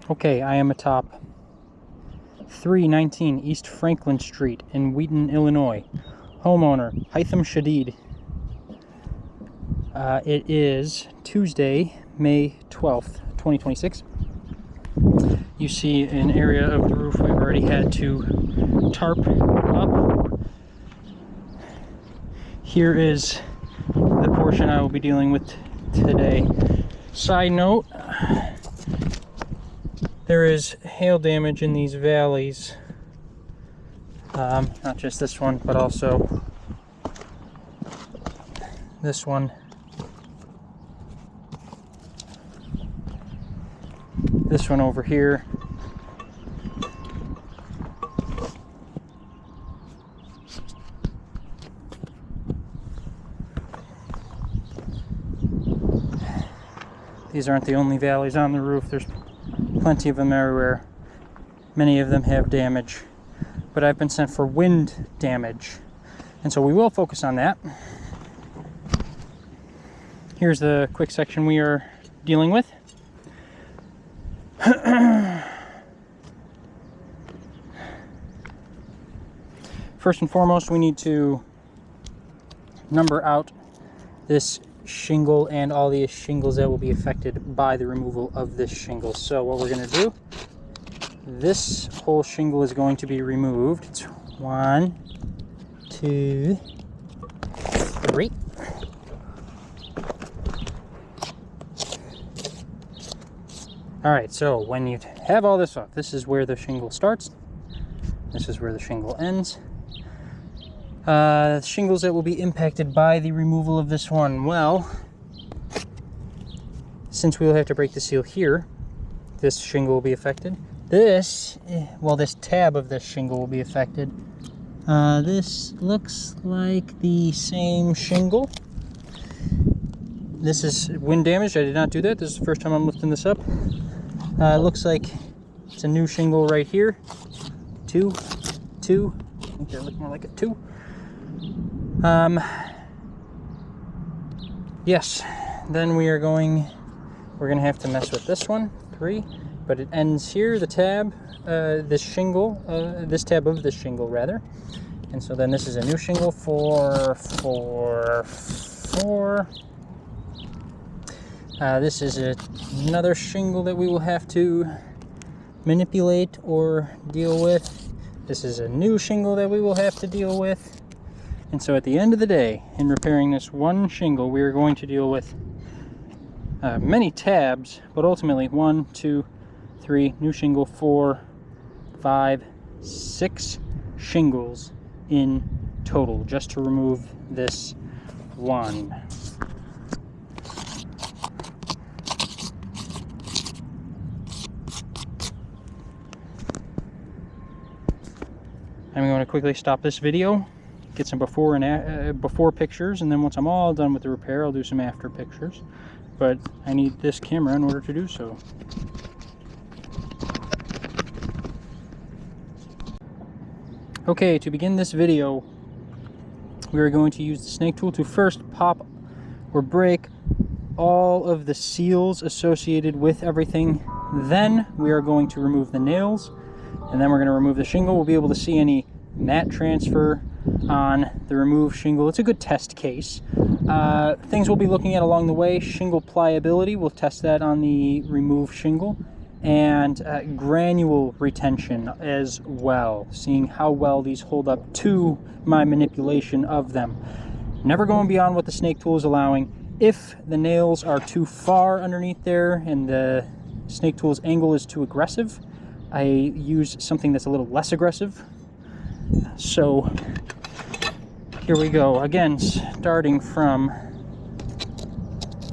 Okay, I am atop 319 East Franklin Street in Wheaton, Illinois. Homeowner, Hytham Shadid. It is Tuesday, May 12th, 2026. You see an area of the roof we've already had to tarp up. Here is the portion I will be dealing with today. Side note, there is hail damage in these valleys. Not just this one, but also this one. This one over here. These aren't the only valleys on the roof. There's plenty of them everywhere. Many of them have damage, but I've been sent for wind damage, and so we will focus on that. Here's the quick section we are dealing with. First and foremost, we need to number out this shingle and all the shingles that will be affected by the removal of this shingle. So what we're going to do, this whole shingle is going to be removed. It's 1, 2, 3. Alright, so when you have all this off, this is where the shingle starts. This is where the shingle ends. Shingles that will be impacted by the removal of this one. Well, since we will have to break the seal here, this shingle will be affected. This tab of this shingle will be affected. This looks like the same shingle. This is wind damaged. I did not do that. This is the first time I'm lifting this up. It looks like it's a new shingle right here. 2. I think that looks more like a 2. Yes, then we're going to have to mess with this one, 3, but it ends here, the tab, this tab of this shingle rather. And so then this is a new shingle, 4. This is another shingle that we will have to manipulate or deal with. This is a new shingle that we will have to deal with. And so at the end of the day, in repairing this one shingle, we are going to deal with many tabs, but ultimately 1, 2, 3, new shingle, 4, 5, 6 shingles in total, just to remove this one. I'm going to quickly stop this video, get some before pictures, and then once I'm all done with the repair, I'll do some after pictures. But I need this camera in order to do so. Okay, to begin this video, we are going to use the snake tool to first pop or break all of the seals associated with everything. Then we are going to remove the nails, and then we're going to remove the shingle. We'll be able to see any mat transfer on the removed shingle. It's a good test case. Things we'll be looking at along the way: shingle pliability, we'll test that on the removed shingle, and granule retention as well, seeing how well these hold up to my manipulation of them. Never going beyond what the snake tool is allowing. If the nails are too far underneath there and the snake tool's angle is too aggressive, I use something that's a little less aggressive. So here we go. Again, starting from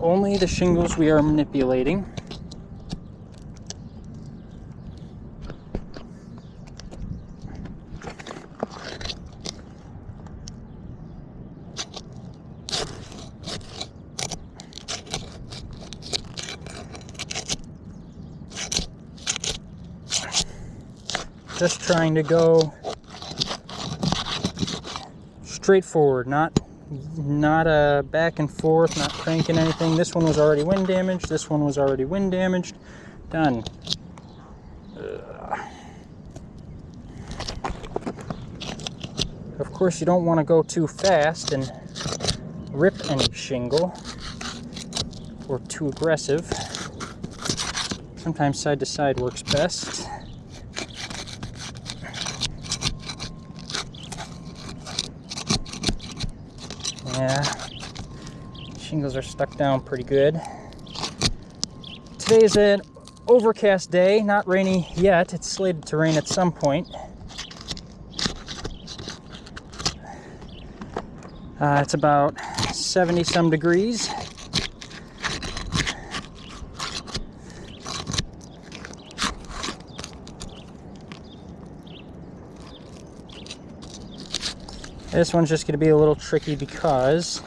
only the shingles we are manipulating. Just trying to go straight forward, not back and forth, not cranking anything. This one was already wind damaged. This one was already wind damaged. Done. Of course, you don't want to go too fast and rip any shingle, or too aggressive. Sometimes side to side works best. Yeah, shingles are stuck down pretty good. Today is an overcast day, not rainy yet. It's slated to rain at some point. It's about 70 some degrees. This one's just going to be a little tricky because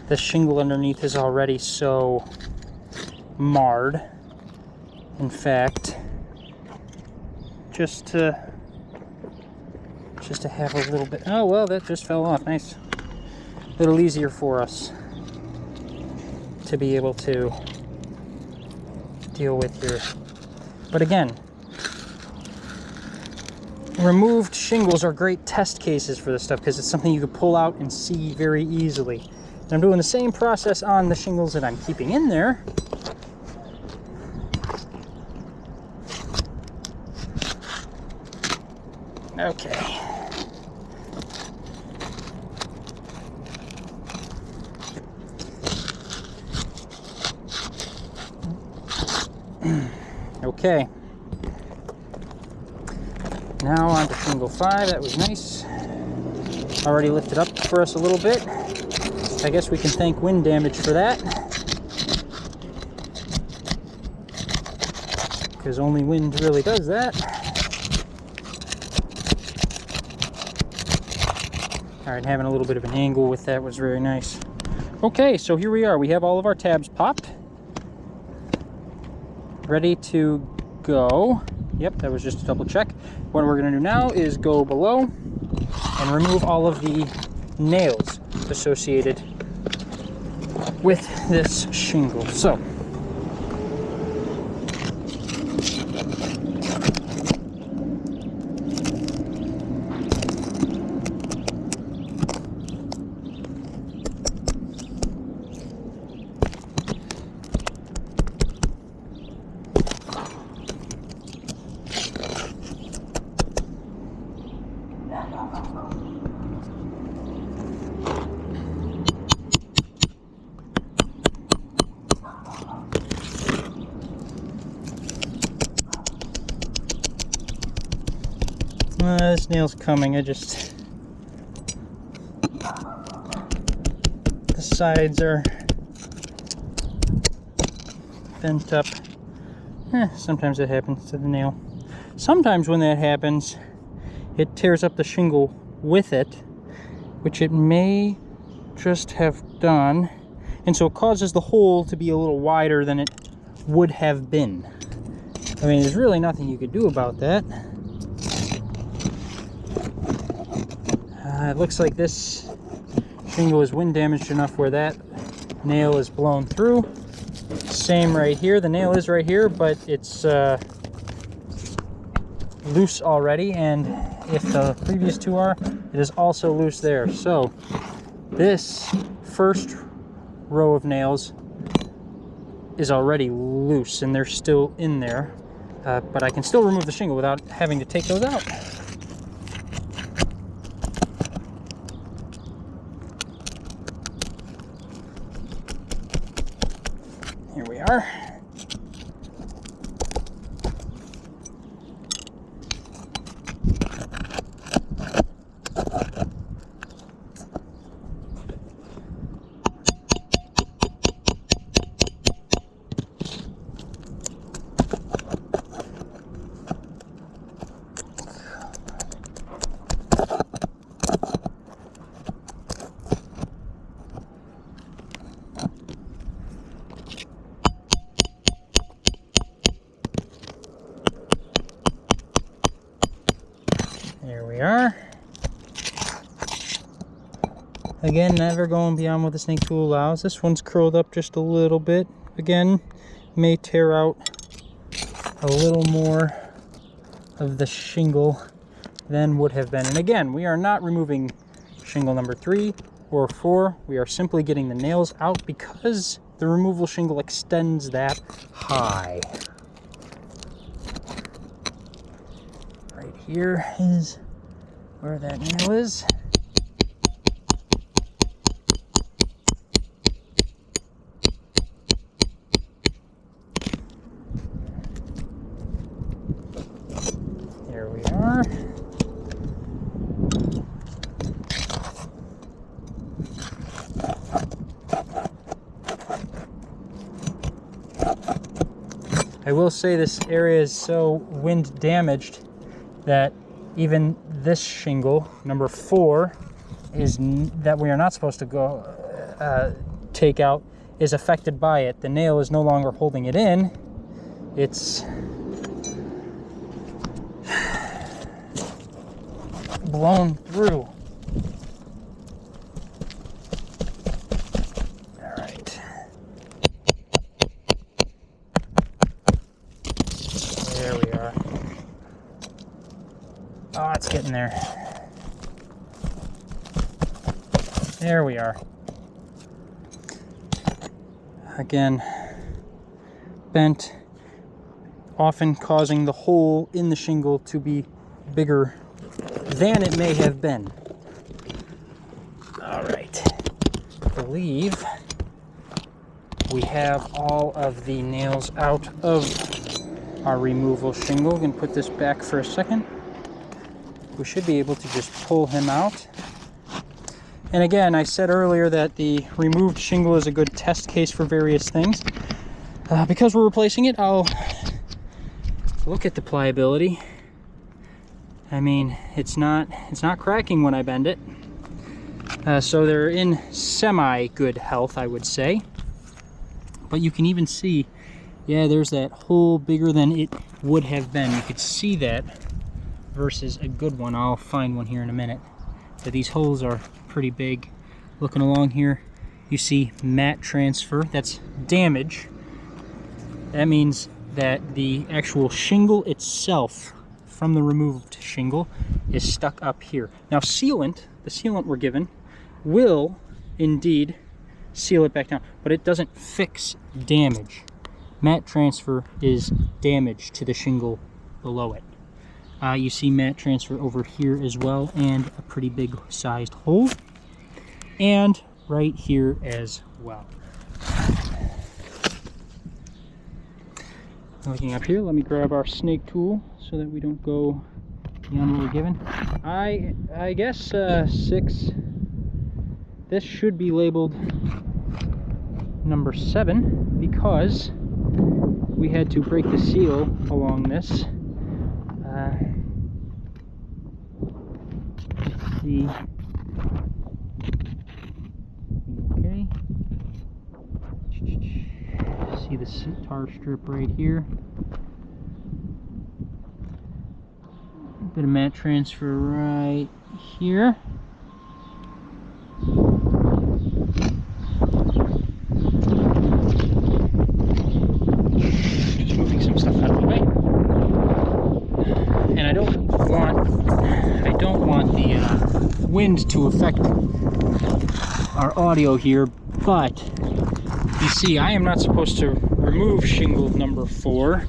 the shingle underneath is already so marred. In fact, just to have a little bit, oh well, that just fell off. Nice. A little easier for us to be able to deal with here. But again, removed shingles are great test cases for this stuff because it's something you can pull out and see very easily. And I'm doing the same process on the shingles that I'm keeping in there. Okay. Okay. Now on to shingle 5. That was nice. Already lifted up for us a little bit. I guess we can thank wind damage for that, because only wind really does that. Alright, having a little bit of an angle with that was very nice. Okay, so here we are. We have all of our tabs popped. Ready to go. Yep, that was just a double check. What we're going to do now is go below and remove all of the nails associated with this shingle. So, this nail's coming. The sides are bent up. Sometimes that happens to the nail. Sometimes when that happens, it tears up the shingle with it, which it may just have done. And so it causes the hole to be a little wider than it would have been. I mean, there's really nothing you could do about that. It looks like this shingle is wind damaged enough where that nail is blown through. Same right here. The nail is right here, but it's loose already, and if the previous two are, it is also loose there. So this first row of nails is already loose and they're still in there, but I can still remove the shingle without having to take those out. Here we are. There we are. Again, never going beyond what the snake tool allows. This one's curled up just a little bit. Again, may tear out a little more of the shingle than would have been. And again, we are not removing shingle number 3 or 4. We are simply getting the nails out because the removal shingle extends that high. Right here is where that nail is. There we are. I will say this area is so wind damaged that even this shingle, number 4, that we are not supposed to go take out, is affected by it. The nail is no longer holding it in. It's blown through. All right. There we are. Oh, it's getting there. There we are. Again, bent, often causing the hole in the shingle to be bigger than it may have been. All right. I believe we have all of the nails out of our removal shingle. We can put this back for a second. We should be able to just pull him out. And again, I said earlier that the removed shingle is a good test case for various things. Because we're replacing it, I'll look at the pliability. I mean, it's not cracking when I bend it. So they're in semi-good health, I would say. But you can even see, yeah, there's that hole bigger than it would have been. You could see that versus a good one. I'll find one here in a minute. But these holes are pretty big. Looking along here, you see mat transfer. That's damage. That means that the actual shingle itself from the removed shingle is stuck up here. Now sealant, the sealant we're given, will indeed seal it back down, but it doesn't fix damage. Mat transfer is damage to the shingle below it. You see mat transfer over here as well, and a pretty big sized hole, and right here as well. Looking up here, let me grab our snake tool so that we don't go beyond what we're given. I guess 6. This should be labeled number 7 because we had to break the seal along this. Let's see. Okay. See the tar strip right here. A bit of mat transfer right here. Just moving some stuff out of the way. And I don't want the wind to affect our audio here, but you see, I am not supposed to remove shingle number 4,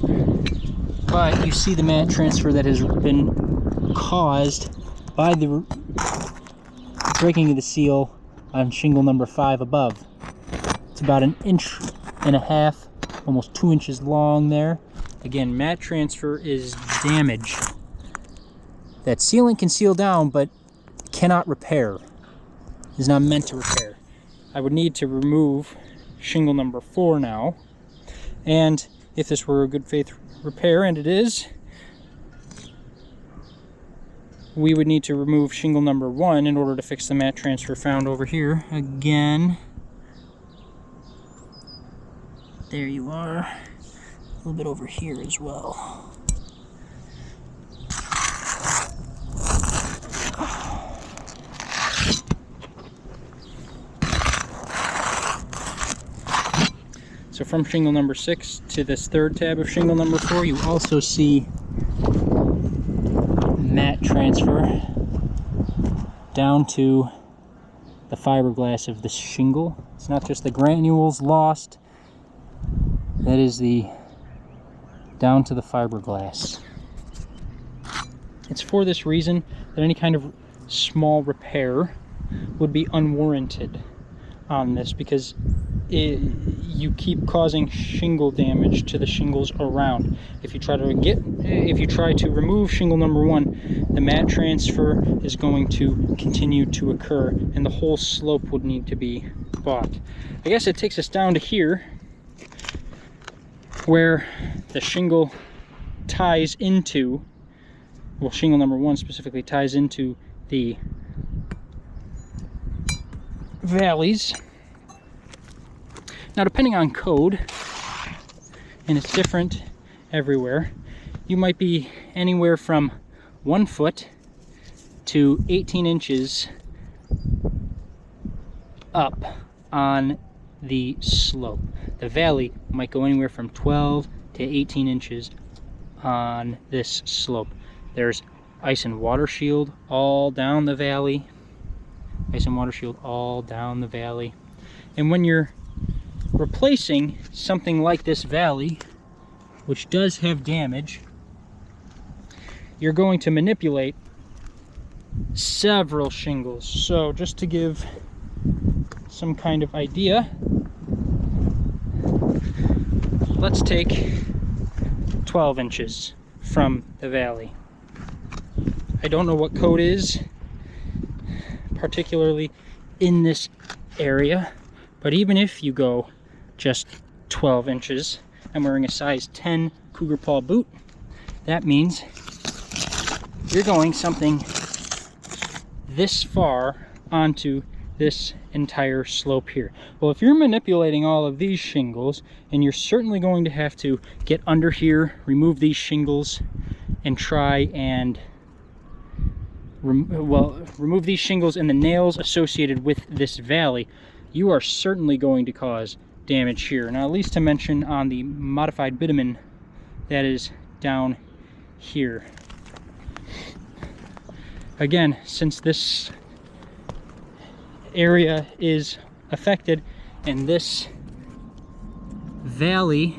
but you see the mat transfer that has been caused by the breaking of the seal on shingle number 5 above. It's about 1.5 inches, almost 2 inches long there. Again, mat transfer is damage. That sealant can seal down, but cannot repair. Is not meant to repair. I would need to remove shingle number 4 now, and if this were a good faith repair, and it is, we would need to remove shingle number 1 in order to fix the mat transfer found over here. Again, there you are, a little bit over here as well. So from shingle number 6 to this third tab of shingle number 4, you also see mat transfer down to the fiberglass of the shingle. It's not just the granules lost, that is the down to the fiberglass. It's for this reason that any kind of small repair would be unwarranted on this, because you keep causing shingle damage to the shingles around. If you try to remove shingle number 1, the mat transfer is going to continue to occur and the whole slope would need to be bought. I guess it takes us down to here where the shingle ties into, well, shingle number 1 specifically ties into the valleys. Now, depending on code, and it's different everywhere, you might be anywhere from 1 foot to 18 inches up on the slope. The valley might go anywhere from 12 to 18 inches on this slope. There's ice and water shield all down the valley. Ice and water shield all down the valley. And when you're replacing something like this valley, which does have damage, you're going to manipulate several shingles. So just to give some kind of idea, let's take 12 inches from the valley. I don't know what code is particularly in this area, but even if you go just 12 inches, I'm wearing a size 10 Cougar Paw boot, that means you're going something this far onto this entire slope here. Well, if you're manipulating all of these shingles, and you're certainly going to have to get under here, remove these shingles, and try and remove these shingles and the nails associated with this valley, you are certainly going to cause damage here. Now, at least to mention on the modified bitumen that is down here. Again, since this area is affected and this valley,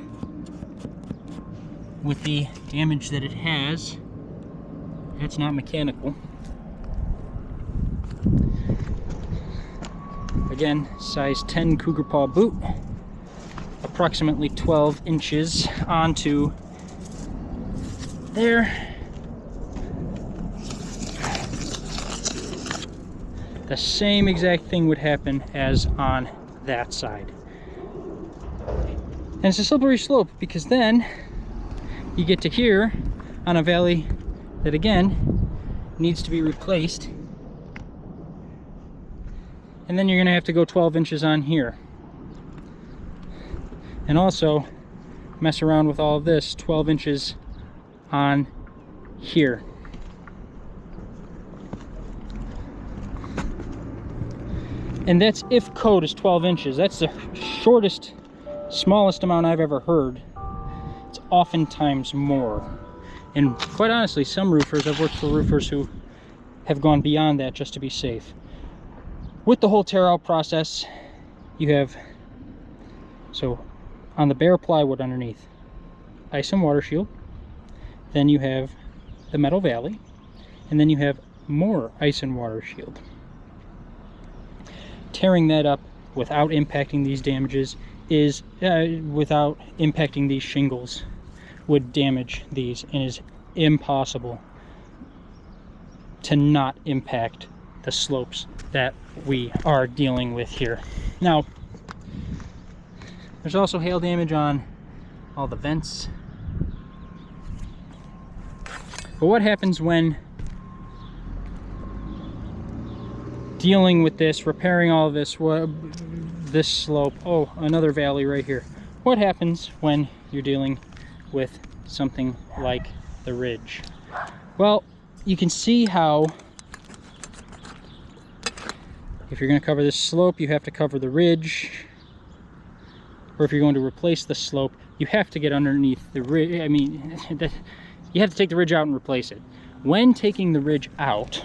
with the damage that it has, that's not mechanical. Again, size 10 Cougar Paw boot, approximately 12 inches onto there. The same exact thing would happen as on that side. And it's a slippery slope, because then you get to here on a valley that again needs to be replaced, and then you're going to have to go 12 inches on here, and also mess around with all of this 12 inches on here. And that's if code is 12 inches. That's the shortest, smallest amount I've ever heard. It's oftentimes more. And quite honestly, some roofers, I've worked for roofers who have gone beyond that just to be safe. With the whole tear out process, you have, so on the bare plywood underneath, ice and water shield, then you have the metal valley, and then you have more ice and water shield. Tearing that up without impacting these damages is, without impacting these shingles, would damage these, and is impossible to not impact the slopes that we are dealing with here. Now, there's also hail damage on all the vents. But what happens when dealing with this, repairing all of this, this slope, oh, another valley right here. What happens when you're dealing with something like the ridge? Well, you can see how if you're going to cover this slope, you have to cover the ridge, or if you're going to replace the slope, you have to get underneath the ridge. I mean, you have to take the ridge out and replace it. when taking the ridge out,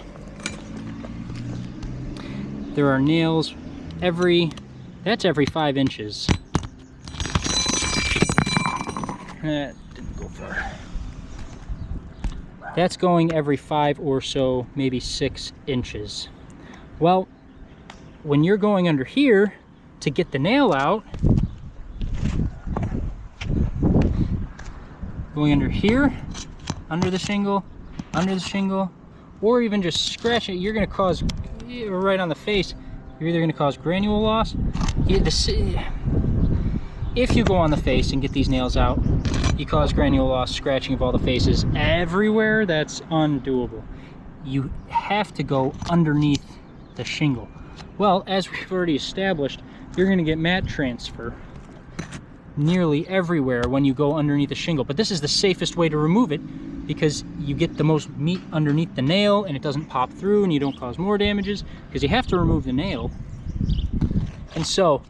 there are nails that's every 5 inches. That didn't go far. That's going every 5 or so, maybe 6 inches. Well, when you're going under here to get the nail out, going under here, under the shingle, or even just scratch it, you're going to cause, right on the face, you're either going to cause granule loss. If you go on the face and get these nails out, you cause granule loss, scratching of all the faces everywhere. That's undoable. You have to go underneath the shingle. Well, as we've already established, you're going to get mat transfer nearly everywhere when you go underneath the shingle. But this is the safest way to remove it, because you get the most meat underneath the nail and it doesn't pop through and you don't cause more damages, because you have to remove the nail. And so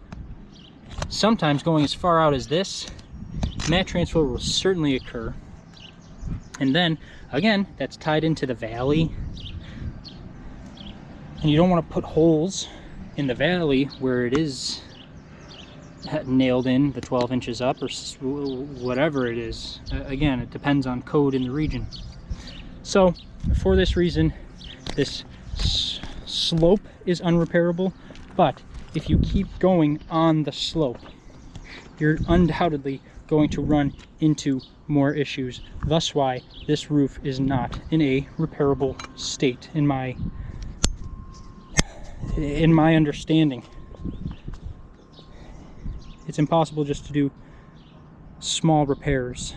sometimes going as far out as this, mat transfer will certainly occur. And then again, that's tied into the valley, and you don't want to put holes in the valley where it is nailed in the 12 inches up or whatever it is. Again, it depends on code in the region. So for this reason, this slope is unrepairable, but if you keep going on the slope, you're undoubtedly going to run into more issues. Thus why this roof is not in a repairable state in my understanding. It's impossible just to do small repairs.